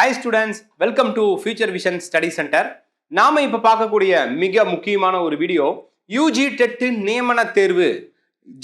Hi students, welcome to Future Vision Study Center. நாம இப்ப பார்க்கக்கூடிய மிக முக்கியமான ஒரு வீடியோ யூஜி டெட் நியமன தேர்வு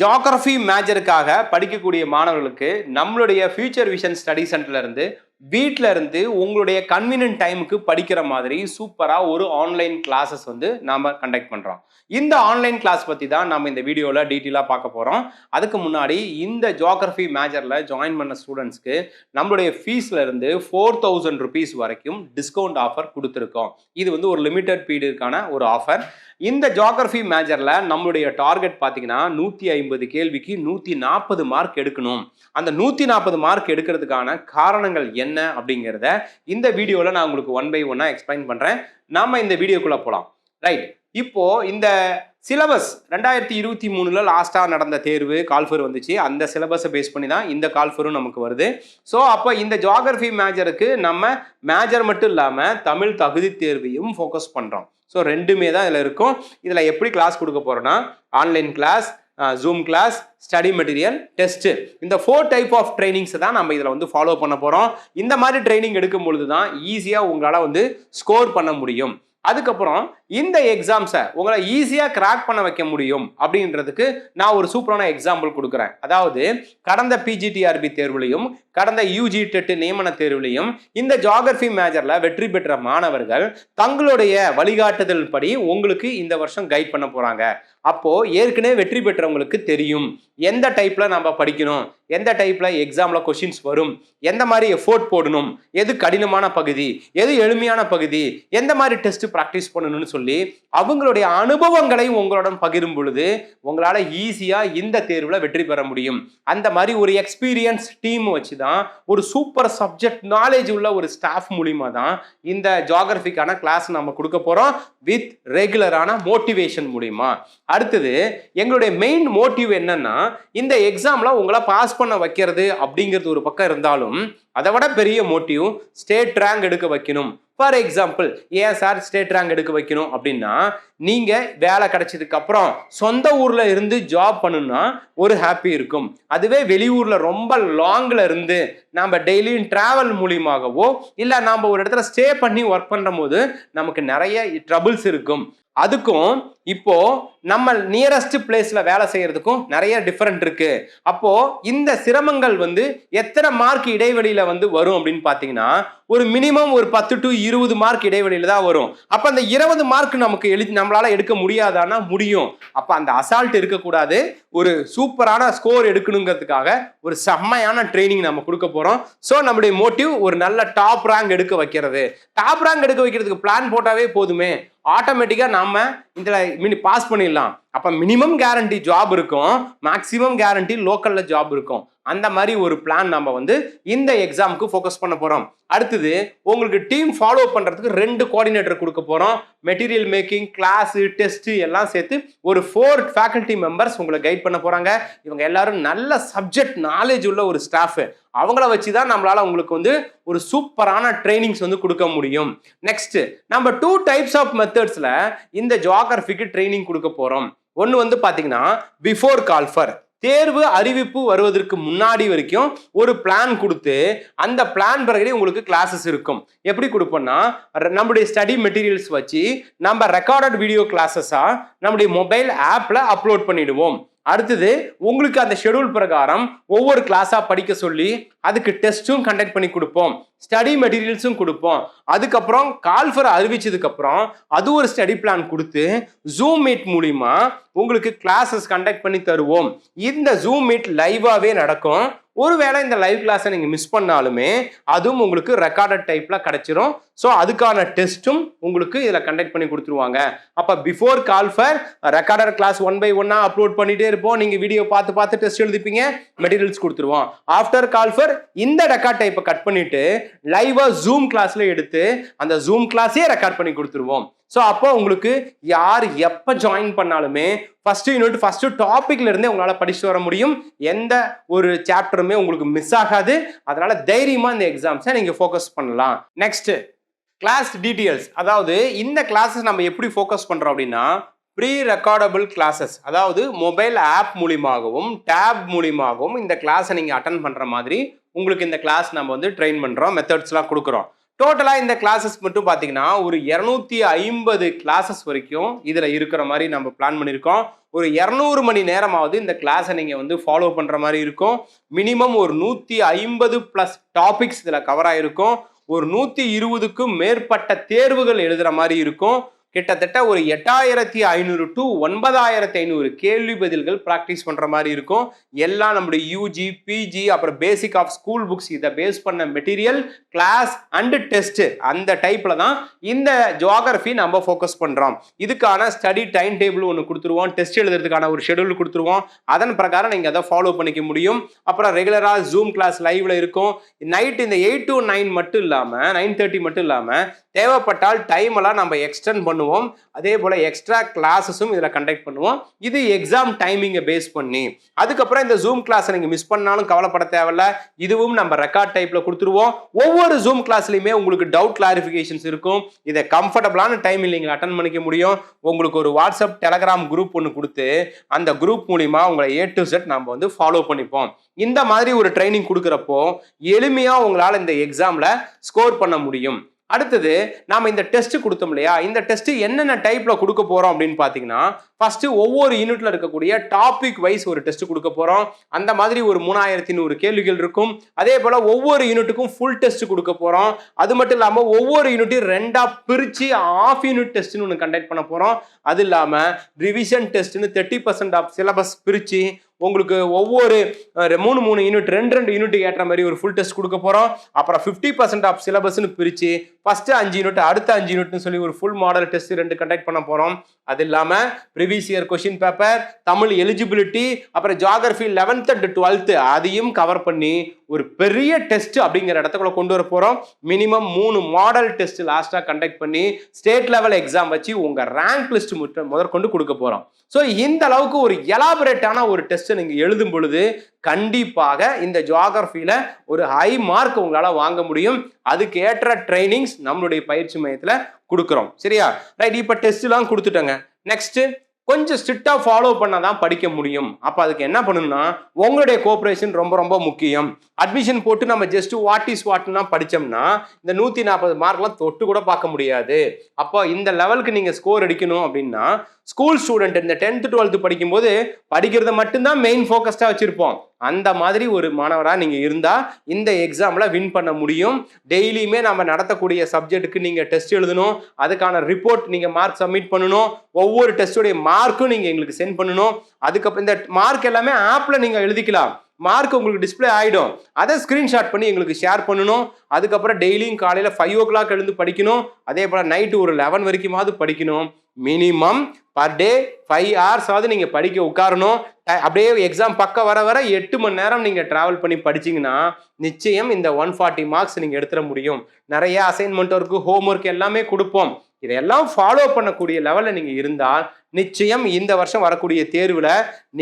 ஜியோகிராஃபி மேஜருக்காக படிக்கக்கூடிய மாணவர்களுக்கு நம்மளுடைய ஃபியூச்சர் விஷன் ஸ்டடி சென்டர்ல இருந்து வீட்டில் இருந்து உங்களுடைய கன்வீனியன்ட் டைமுக்கு படிக்கிற மாதிரி சூப்பராக ஒரு ஆன்லைன் கிளாஸஸ் வந்து நாம் கண்டக்ட் பண்ணுறோம். இந்த ஆன்லைன் கிளாஸ் பற்றி தான் நம்ம இந்த வீடியோவில் டீட்டெயிலாக பார்க்க போகிறோம். அதுக்கு முன்னாடி இந்த ஜியோகிராஃபி மேஜரில் ஜாயின் பண்ண ஸ்டூடெண்ட்ஸ்க்கு நம்மளுடைய ஃபீஸில் இருந்து 4000 rupees வரைக்கும் டிஸ்கவுண்ட் ஆஃபர் கொடுத்துருக்கோம். இது வந்து ஒரு லிமிட்டட் பீரியடுக்கான ஒரு ஆஃபர். இந்த ஜியோகிராஃபி மேஜரில் நம்மளுடைய டார்கெட் பார்த்தீங்கன்னா 150 கேள்விக்கு 140 மார்க் எடுக்கணும். அந்த 140 மார்க் எடுக்கிறதுக்கான காரணங்கள் என்ன அப்படிங்கிறத இந்த வீடியோவில் நான் உங்களுக்கு 1 by 1 எக்ஸ்பிளைன் பண்ணுறேன். நாம இந்த வீடியோக்குள்ளே போகலாம். ரைட், இப்போ இந்த சிலபஸ் 2023 லாஸ்ட்டாக நடந்த தேர்வு கால்ஃபர் வந்துச்சு. அந்த சிலபஸை பேஸ் பண்ணி தான் இந்த கால்ஃபரும் நமக்கு வருது. ஸோ அப்போ இந்த ஜியோகிராஃபி மேஜருக்கு நம்ம மேஜர் மட்டும் இல்லாமல் தமிழ் தகுதி தேர்வையும் ஃபோக்கஸ் பண்ணுறோம். ஸோ ரெண்டுமே தான் இதில் இருக்கும். இதில் எப்படி கிளாஸ் கொடுக்க போகிறோன்னா online class, zoom class, study material, test, இந்த 4 டைப் ஆஃப் ட்ரைனிங்ஸை தான் நம்ம இதில் வந்து ஃபாலோ பண்ண போகிறோம். இந்த மாதிரி ட்ரைனிங் எடுக்கும் பொழுது தான் ஈஸியாக உங்களால் வந்து ஸ்கோர் பண்ண முடியும். அதுக்கப்புறம் இந்த எக்ஸாம்ஸை உங்களை ஈஸியாக கிராக் பண்ண வைக்க முடியும் அப்படின்றதுக்கு நான் ஒரு சூப்பரான எக்ஸாம்பிள் கொடுக்குறேன். அதாவது கடந்த பிஜிடிஆர்பி தேர்வுலையும் கடந்த யூஜி டெட் நியமன தேர்வுலையும் இந்த ஜியோகிராஃபி மேஜரில் வெற்றி பெற்ற மாணவர்கள் தங்களுடைய வழிகாட்டுதல் படி உங்களுக்கு இந்த வருஷம் கைட் பண்ண போகிறாங்க. அப்போது ஏற்கனவே வெற்றி பெற்றவங்களுக்கு தெரியும் எந்த டைப்பில் நம்ம படிக்கணும், எந்த டைப்பில் எக்ஸாமில் கொஷின்ஸ் வரும், எந்த மாதிரி எஃபோர்ட் போடணும், எது கடினமான பகுதி, எது எளிமையான பகுதி, எந்த மாதிரி டெஸ்ட் ப்ராக்டிஸ் பண்ணணும்னு சொல்லி அவங்களுடைய அனுபவங்களை உங்களுடன் பகிரும் பொழுது உங்களால் ஈஸியாக இந்த தேர்வில் வெற்றி பெற முடியும். அந்த மாதிரி ஒரு எக்ஸ்பீரியன்ஸ் டீம் வச்சு தான், ஒரு சூப்பர் சப்ஜெக்ட் நாலேஜ் உள்ள ஒரு ஸ்டாஃப் மூலிமா தான் இந்த ஜியோகிராஃபிக்கான கிளாஸ் நம்ம கொடுக்க போகிறோம் வித் ரெகுலரான மோட்டிவேஷன் மூலிமா. அடுத்தது எங்களுடைய மெயின் மோட்டிவ் என்னன்னா, இந்த எக்ஸாமில் உங்களை பாஸ் பண்ண வைக்கிறது அப்படிங்கிறது ஒரு பக்கம் இருந்தாலும் அதை விட பெரிய மோட்டிவ் ஸ்டேட் ரேங்க் எடுக்க வைக்கணும். ஃபார் எக்ஸாம்பிள், ஏன் சார் ஸ்டேட் ரேங்க் எடுக்க வைக்கணும் அப்படின்னா, நீங்கள் வேலை கிடைச்சதுக்கு அப்புறம் சொந்த ஊரில் இருந்து ஜாப் பண்ணுன்னா ஒரு ஹாப்பி இருக்கும். அதுவே வெளியூரில் ரொம்ப லாங்கில் இருந்து நம்ம டெய்லியும் ட்ராவல் மூலியமாகவோ இல்லை நாம் ஒரு இடத்துல ஸ்டே பண்ணி ஒர்க் பண்ணும் போது நமக்கு நிறைய ட்ரபிள்ஸ் இருக்கும். அதுக்கும் இப்போ நம்ம நியரஸ்ட் பிளேஸ்ல வேலை செய்யறதுக்கும் நிறைய டிஃபரெண்ட் இருக்கு. அப்போ இந்த சிரமங்கள் வந்து எத்தனை மார்க் இடைவெளியில வந்து வரும் அப்படின்னு பாத்தீங்கன்னா, ஒரு மினிமம் ஒரு 10 to 20 மார்க் இடைவெளியில தான் வரும். அப்ப அந்த 20 மார்க் நமக்கு நம்மளால எடுக்க முடியாதானா முடியும். அப்ப அந்த அசால்ட் இருக்கக்கூடாது. ஒரு சூப்பரான ஸ்கோர் எடுக்கணுங்கிறதுக்காக ஒரு செம்மையான ட்ரைனிங் நம்ம கொடுக்க போறோம். ஸோ நம்மளுடைய மோட்டிவ் ஒரு நல்ல டாப் ரேங்க் எடுக்க வைக்கிறது. டாப் ரேங்க் எடுக்க வைக்கிறதுக்கு பிளான் போட்டாவே போதுமே, ஆட்டோமேட்டிக்கா நாம இந்த பாஸ் பண்ணிடலாம். அப்ப மினிமம் கேரண்டி ஜாப் இருக்கும், மேக்சிமம் கேரண்டி லோக்கல்ல ஜாப் இருக்கும். அந்த மாதிரி ஒரு பிளான் நம்ம வந்து இந்த எக்ஸாமுக்கு ஃபோக்கஸ் பண்ண போறோம். அடுத்தது உங்களுக்கு டீம் ஃபாலோ பண்றதுக்கு 2 கோஆர்டினேட்டர் கொடுக்க போறோம். மெட்டீரியல் மேக்கிங், கிளாஸ், டெஸ்ட் எல்லாம் சேர்த்து ஒரு 4 ஃபேக்கல்டி மெம்பர்ஸ் உங்களை கைட் பண்ண போறாங்க. இவங்க எல்லாரும் நல்ல சப்ஜெக்ட் நாலேஜ் உள்ள ஒரு ஸ்டாஃப். அவங்கள வச்சு தான் நம்மளால உங்களுக்கு வந்து ஒரு சூப்பரான ட்ரைனிங்ஸ் வந்து கொடுக்க முடியும். நெக்ஸ்ட், நம்ம 2 டைப்ஸ் ஆஃப் மெத்தட்ஸ்ல இந்த ஜியோகிராஃபிக்கு ட்ரைனிங் கொடுக்க போறோம். ஒன்று வந்து பாத்தீங்கன்னா பிஃபோர் கால்ஃபர், தேர்வு அறிவிப்பு வருவதற்கு முன்னாடி வரைக்கும் ஒரு பிளான் கொடுத்து அந்த பிளான் பிறகு உங்களுக்கு கிளாஸஸ் இருக்கும். எப்படி கொடுப்போம்னா, நம்முடைய ஸ்டடி மெட்டீரியல்ஸ் வச்சு நம்ம ரெக்கார்டட் வீடியோ கிளாஸஸா நம்முடைய மொபைல் ஆப்ல அப்லோட் பண்ணிடுவோம். அடுத்தது உங்களுக்கு அந்த ஷெடியூல் பிரகாரம் ஒவ்வொரு கிளாஸா படிக்க சொல்லி அதுக்கு டெஸ்ட்டும் கண்டக்ட் பண்ணி கொடுப்போம், ஸ்டடி மெட்டீரியல்ஸும் கொடுப்போம். அதுக்கப்புறம் கால்ஃபர் அறிவிச்சதுக்கு அப்புறம் அது ஒரு ஸ்டடி பிளான் கொடுத்து ஜூம் மீட் மூலிமா உங்களுக்கு கிளாஸஸ் கண்டக்ட் பண்ணி தருவோம். இந்த ஜூம் மீட் லைவாவே நடக்கும். ஒருவேளை இந்த லைவ் கிளாஸை நீங்க மிஸ் பண்ணாலுமே அதுவும் உங்களுக்கு ரெக்கார்டட் டைப்ல கிடைச்சிரும். ஸோ அதுக்கான டெஸ்ட்டும் உங்களுக்கு இதில் கண்டக்ட் பண்ணி கொடுத்துருவாங்க. அப்போ பிஃபோர் கால்ஃபர் ரெக்கார்டட் கிளாஸ் 1 by 1 அப்லோட் பண்ணிட்டே இருப்போம். நீங்க வீடியோ பார்த்து டெஸ்ட் எழுதிப்பீங்க, மெட்டீரியல்ஸ் கொடுத்துருவோம். ஆஃப்டர் கால்ஃபர் இந்த ரெக்கார்ட் டைப்பை கட் பண்ணிட்டு லைவா ஜூம் கிளாஸ்ல எடுத்து அந்த ஜூம் கிளாஸே ரெக்கார்ட் பண்ணி கொடுத்துருவோம். ஸோ அப்போ உங்களுக்கு யார் எப்போ ஜாயின் பண்ணாலுமே ஃபர்ஸ்ட் யூனிட் ஃபர்ஸ்ட் டாபிக்ல இருந்தே உங்களால் படிச்சுட்டு வர முடியும். எந்த ஒரு சாப்டருமே உங்களுக்கு மிஸ் ஆகாது. அதனால தைரியமா இந்த எக்ஸாம்ஸை நீங்க ஃபோக்கஸ் பண்ணலாம். Next, class details. அதாவது இந்த கிளாஸஸ் நம்ம எப்படி ஃபோக்கஸ் பண்றோம் அப்படின்னா, ப்ரீ ரெக்கார்டபிள் கிளாஸஸ், அதாவது மொபைல் ஆப் மூலியமாகவும் டேப் மூலியமாகவும் இந்த கிளாஸை நீங்கள் அட்டன் பண்ணுற மாதிரி உங்களுக்கு இந்த கிளாஸ் நம்ம வந்து ட்ரெயின் பண்ணுறோம், மெத்தட்ஸ்லாம் கொடுக்குறோம். டோட்டலா இந்த கிளாஸஸ் மட்டும் பாத்தீங்கன்னா ஒரு 250 கிளாஸஸ் வரைக்கும் இதுல இருக்கிற மாதிரி நம்ம பிளான் பண்ணியிருக்கோம். ஒரு 200 மணி நேரமாவது இந்த கிளாஸை நீங்க வந்து ஃபாலோ பண்ற மாதிரி இருக்கும். மினிமம் ஒரு 150 பிளஸ் டாபிக்ஸ் இதுல கவர் ஆயிருக்கும். ஒரு 120க்கும் மேற்பட்ட தேர்வுகள் எழுதுற மாதிரி இருக்கும். கிட்டத்தட்ட ஒரு 8500 டு 9500 கேள்வி பதில்கள் ப்ராக்டிஸ் பண்ற மாதிரி இருக்கும். எல்லாம் நம்முடைய யூஜி, பிஜி, அப்புறம் பேசிக் ஆஃப் ஸ்கூல் புக்ஸ் இதை பேஸ் பண்ண மெட்டீரியல், கிளாஸ் அண்ட் டெஸ்ட் அந்த டைப்ல தான் இந்த ஜியோகிராஃபி நம்ம ஃபோக்கஸ் பண்றோம். இதுக்கான ஸ்டடி டைம் டேபிள் ஒன்று கொடுத்துருவோம், டெஸ்ட் எழுதுறதுக்கான ஒரு ஷெடியூல் கொடுத்துருவோம். அதன் பிரகாரம் நீங்க அதை ஃபாலோ பண்ணிக்க முடியும். அப்புறம் ரெகுலரா ஜூம் கிளாஸ் லைவ்ல இருக்கும். நைட் இந்த 8 to 9 மட்டும் இல்லாம 9:30 மட்டும் இல்லாம தேவைப்பட்டால் டைம் எல்லாம் நம்ம எக்ஸ்டெண்ட் பண்ணுவோம். அதே போல எக்ஸ்ட்ரா கிளாஸஸும் இதுல கண்டக்ட் பண்ணுவோம். இது எக்ஸாம் டைமிங்கை பேஸ் பண்ணி. அதுக்கப்புறம் இந்த ஜூம் கிளாஸை நீங்க மிஸ் பண்ணாலும் கவலைப்பட தேவையில்ல. இதுவும் நம்ம ரெக்கார்ட் டைப்ல கொடுத்துருவோம். ஒவ்வொரு ஜூம் கிளாஸ்லயுமே உங்களுக்கு டவுட் கிளாரிஃபிகேஷன்ஸ் இருக்கும். இதை கம்ஃபர்டபுளான டைமில் நீங்க அட்டன் பண்ணிக்க முடியும். உங்களுக்கு ஒரு வாட்ஸ்அப் டெலகிராம் குரூப் ஒன்று கொடுத்து அந்த குரூப் மூலியமா உங்களை A to Z நம்ம வந்து ஃபாலோ பண்ணிப்போம். இந்த மாதிரி ஒரு ட்ரைனிங் கொடுக்குறப்போ எளிமையா உங்களால் இந்த எக்ஸாம்ல ஸ்கோர் பண்ண முடியும். அடுத்தது நாம இந்த டெஸ்ட் கொடுத்தோம் இல்லையா, இந்த டெஸ்ட் என்னென்ன டைப்ல கொடுக்க போறோம் அப்படின்னு பாத்தீங்கன்னா, ஃபர்ஸ்ட் ஒவ்வொரு யூனிட்ல இருக்கக்கூடிய டாபிக் வைஸ் ஒரு டெஸ்ட் கொடுக்க போறோம். அந்த மாதிரி ஒரு 3100 கேள்விகள் இருக்கும். அதே போல ஒவ்வொரு யூனிட்டுக்கும் ஃபுல் டெஸ்ட் கொடுக்க போறோம். அது மட்டும் இல்லாம ஒவ்வொரு யூனிட்டையும் 2ஆ பிரிச்சு ஆஃப் யூனிட் டெஸ்ட்னு ஒன்று கண்டக்ட் பண்ண போறோம். அது இல்லாம ரிவிஷன் டெஸ்ட்னு 30% ஆஃப் சிலபஸ் பிரிச்சு உங்களுக்கு ஒவ்வொரு 3 யூனிட் 2 யூனிட் ஏற்ற மாதிரி ஒரு ஃபுல் டெஸ்ட் கொடுக்க போறோம். அப்புறம் 50% ஆஃப் சிலபஸ்னு பிரிச்சு ஃபர்ஸ்ட் 5 யூனிட் அடுத்த 5 யூனிட்னு சொல்லி ஒரு ஃபுல் மாடல் டெஸ்ட் 2 கண்டக்ட் பண்ண போறோம். அது இல்லாம previous year question paper, Tamil eligibility, அப்புறம் ஜியோகிராஃபி 11th and 12th அதையும் கவர் பண்ணி ஒரு பெரிய டெஸ்ட் அப்படிங்கிற இடத்துக்குள்ள கொண்டு வர போறோம். மினிமம் 3 மாடல் டெஸ்ட் லாஸ்டா கண்டக்ட் பண்ணி ஸ்டேட் லெவல் எக்ஸாம் வச்சு உங்க ரேங்க் லிஸ்ட் முதற்கொண்டு கொடுக்க போறோம். ஸோ இந்த அளவுக்கு ஒரு எலாபரேட்டான ஒரு டெஸ்ட் நீங்க எழுதும் பொழுது கண்டிப்பாக இந்த ஜியோகிராஃபில ஒரு ஹை மார்க் உங்களால வாங்க முடியும். அதுக்கு ஏற்ற ட்ரைனிங்ஸ் நம்மளுடைய பயிற்சி மையத்துல கொடுக்குறோம். சரியா? ரைட். இப்ப டெஸ்ட் எல்லாம் கொடுத்துட்டோங்க. நெக்ஸ்ட் கொஞ்சம் ஸ்ட்ரிக்டா ஃபாலோ பண்ணாதான் படிக்க முடியும். அப்ப அதுக்கு என்ன பண்ணணும்னா உங்களுடைய கோஆபரேஷன் ரொம்ப ரொம்ப முக்கியம். அட்மிஷன் போட்டு நம்ம ஜஸ்ட் வாட் இஸ் வாட்னா படிச்சோம்னா இந்த 140 மார்க்லாம் தொட்டு கூட பார்க்க முடியாது. அப்போ இந்த லெவலுக்கு நீங்க ஸ்கோர் அடிக்கணும் அப்படின்னா ஸ்கூல் ஸ்டூடெண்ட் இந்த 10th 12th படிக்கும்போது படிக்கிறத மட்டும்தான் மெயின் ஃபோக்கஸ்டா வச்சிருப்போம். அந்த மாதிரி ஒரு மாணவரா நீங்க இருந்தா இந்த எக்ஸாம்ல வின் பண்ண முடியும். டெய்லியுமே நம்ம நடத்தக்கூடிய சப்ஜெக்ட்டுக்கு நீங்க டெஸ்ட் எழுதணும். அதுக்கான ரிப்போர்ட் நீங்க மார்க் சப்மிட் பண்ணணும். ஒவ்வொரு டெஸ்டோடைய மார்க்கும் நீங்க எங்களுக்கு சென்ட் பண்ணணும். அதுக்கப்புறம் இந்த மார்க் எல்லாமே ஆப்ல நீங்க எழுதிக்கலாம். மார்க் உங்களுக்கு டிஸ்பிளே ஆகிடும். அதை ஸ்கிரீன்ஷாட் பண்ணி எங்களுக்கு ஷேர் பண்ணணும். அதுக்கப்புறம் டெய்லியும் காலையில் 5 o'clock எழுந்து படிக்கணும். அதே போல் நைட்டு ஒரு 11 வரைக்குமாவது படிக்கணும். மினிமம் பர் டே 5 hours நீங்கள் படிக்க உட்காரணும். அப்படியே எக்ஸாம் பக்கம் வர வர 8 மணி நேரம் நீங்கள் ட்ராவல் பண்ணி படிச்சிங்கன்னா நிச்சயம் இந்த 140 மார்க்ஸ் நீங்கள் எடுத்துட முடியும். நிறைய அசைன்மெண்ட் ஒர்க்கு, ஹோம் ஒர்க் எல்லாமே கொடுப்போம். இதெல்லாம் ஃபாலோ பண்ணக்கூடிய லெவலில் நீங்கள் இருந்தால் நிச்சயம் இந்த வருஷம் வரக்கூடிய தேர்வில்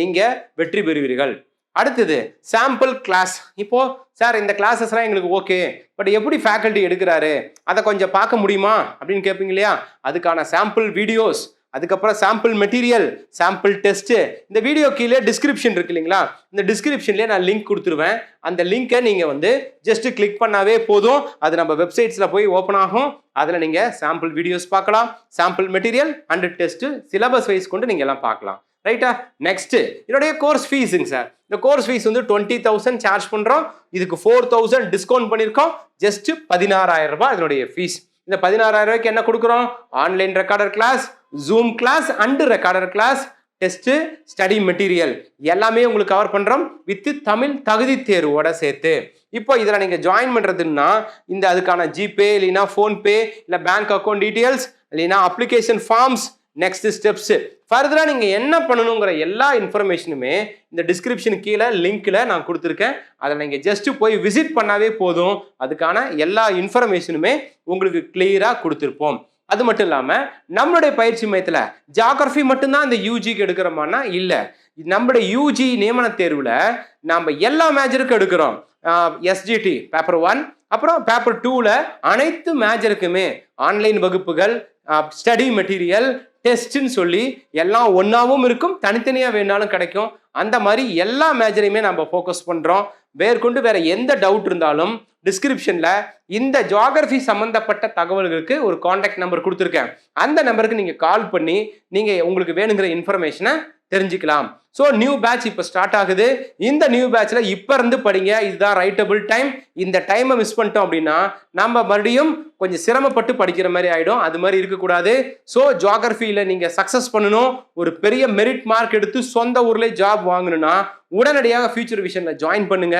நீங்கள் வெற்றி பெறுவீர்கள். அடுத்தது சாம்பிள் கிளாஸ். இப்போ சார் இந்த கிளாஸஸ்லாம் எங்களுக்கு ஓகே, பட் எப்படி ஃபேக்கல்ட்டி எடுக்கிறாரு அதை கொஞ்சம் பார்க்க முடியுமா அப்படின்னு கேட்பீங்க இல்லையா? அதுக்கான சாம்பிள் வீடியோஸ், அதுக்கப்புறம் சாம்பிள் மெட்டீரியல், சாம்பிள் டெஸ்ட், இந்த வீடியோ கீழே டிஸ்கிரிப்ஷன் இருக்கு இல்லைங்களா? இந்த டிஸ்கிரிப்ஷன்லேயே நான் லிங்க் கொடுத்துருவேன். அந்த லிங்கை நீங்கள் வந்து ஜஸ்ட் கிளிக் பண்ணாவே போதும். அது நம்ம வெப்சைட்ஸில் போய் ஓப்பன் ஆகும். அதில் நீங்கள் சாம்பிள் வீடியோஸ் பார்க்கலாம், sample material and test syllabus wise கொண்டு நீங்கள் எல்லாம் பார்க்கலாம். ரைட்டா? நெக்ஸ்ட் என்னுடைய கோர்ஸ் ஃபீஸுங்க சார். இந்த கோர்ஸ் ஃபீஸ் வந்து 20,000 சார்ஜ் பண்ணுறோம். இதுக்கு 4,000 டிஸ்கவுண்ட் பண்ணியிருக்கோம். ஜஸ்ட் 16,000 ரூபாய் இதனுடைய ஃபீஸ். இந்த 16,000 ரூபாய்க்கு என்ன கொடுக்குறோம்? Online recorder class, zoom class and recorder class, test, study material எல்லாமே உங்களுக்கு கவர் பண்ணுறோம் வித் தமிழ் தகுதி தேர்வோட சேர்த்து. இப்போ இதில் நீங்கள் ஜாயின் பண்ணுறதுன்னா இந்த அதுக்கான ஜிபே இல்லைன்னா ஃபோன்பே இல்லை பேங்க் அக்கௌண்ட் டீட்டெயில்ஸ் இல்லைன்னா அப்ளிகேஷன் ஃபார்ம்ஸ், நெக்ஸ்ட் ஸ்டெப்ஸ், ஃபர்தரா நீங்க என்ன பண்ணணுங்கிற எல்லா இன்ஃபர்மேஷனுமே இந்த டிஸ்கிரிப்ஷன் கீழே லிங்க்ல நான் கொடுத்துருக்கேன். அதில் நீங்க ஜஸ்ட் போய் விசிட் பண்ணாவே போதும். அதுக்கான எல்லா இன்ஃபர்மேஷனுமே உங்களுக்கு கிளியரா கொடுத்துருப்போம். அது மட்டும் இல்லாம நம்மளுடைய பயிற்சி மையத்துல ஜியோகிராஃபி மட்டும்தான் இந்த யூஜிக்கு எடுக்கிறோமானா இல்ல. நம்மளுடைய யூஜி நியமன தேர்வுல நம்ம எல்லா மேஜருக்கும் எடுக்கிறோம். எஸ்ஜிடி பேப்பர் 1, அப்புறம் பேப்பர் 2ல அனைத்து மேஜருக்குமே ஆன்லைன் வகுப்புகள், ஸ்டடி மெட்டீரியல், டெஸ்ட்னு சொல்லி எல்லாம் ஒன்றாவும் இருக்கும், தனித்தனியாக வேணாலும் கிடைக்கும். அந்த மாதிரி எல்லா மேஜரையுமே நம்ம ஃபோக்கஸ் பண்ணுறோம். வேறு எந்த டவுட் இருந்தாலும் டிஸ்கிரிப்ஷனில் இந்த ஜியாகிரஃபி சம்மந்தப்பட்ட தகவல்களுக்கு ஒரு காண்டாக்ட் நம்பர் கொடுத்துருக்கேன். அந்த நம்பருக்கு நீங்கள் கால் பண்ணி நீங்கள் உங்களுக்கு வேணுங்கிற இன்ஃபர்மேஷனை தெரிஞ்சுக்கலாம். ஸோ நியூ பேட்ச் இப்போ ஸ்டார்ட் ஆகுது. இந்த நியூ பேட்சில் இப்போ இருந்து படிங்க, இதுதான் ரைட்டபிள் டைம். இந்த டைமை மிஸ் பண்ணிட்டோம் அப்படின்னா நம்ம மறுபடியும் கொஞ்சம் சிரமப்பட்டு படிக்கிற மாதிரி ஆகிடும். அது மாதிரி இருக்கக்கூடாது. ஸோ ஜியாகிரஃபியில் நீங்கள் சக்ஸஸ் பண்ணணும், ஒரு பெரிய மெரிட் மார்க் எடுத்து சொந்த ஊர்லேயே ஜாப் வாங்கணும்னா உடனடியாக ஃபியூச்சர் விஷனில் ஜாயின் பண்ணுங்க.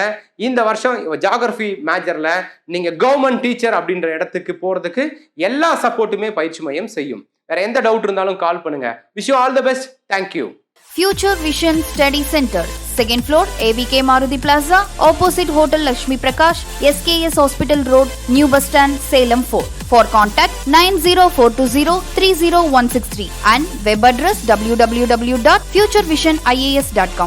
இந்த வருஷம் ஜியாகிரஃபி மேஜரில் நீங்கள் கவர்மெண்ட் டீச்சர் அப்படின்ற இடத்துக்கு போகிறதுக்கு எல்லா சப்போர்ட்டுமே பயிற்சி மையம் செய்யும். வேற எந்த டவுட் இருந்தாலும் கால் பண்ணுங்க. Wish you all the best. Thank you. Future Vision Study Center, 2nd floor, ABK Maruti Plaza, opposite Hotel Lakshmi Prakash, SKS Hospital Road, New Bus Stand, Salem 4. For contact 90420 30163 and web address www.futurevision.ias.com.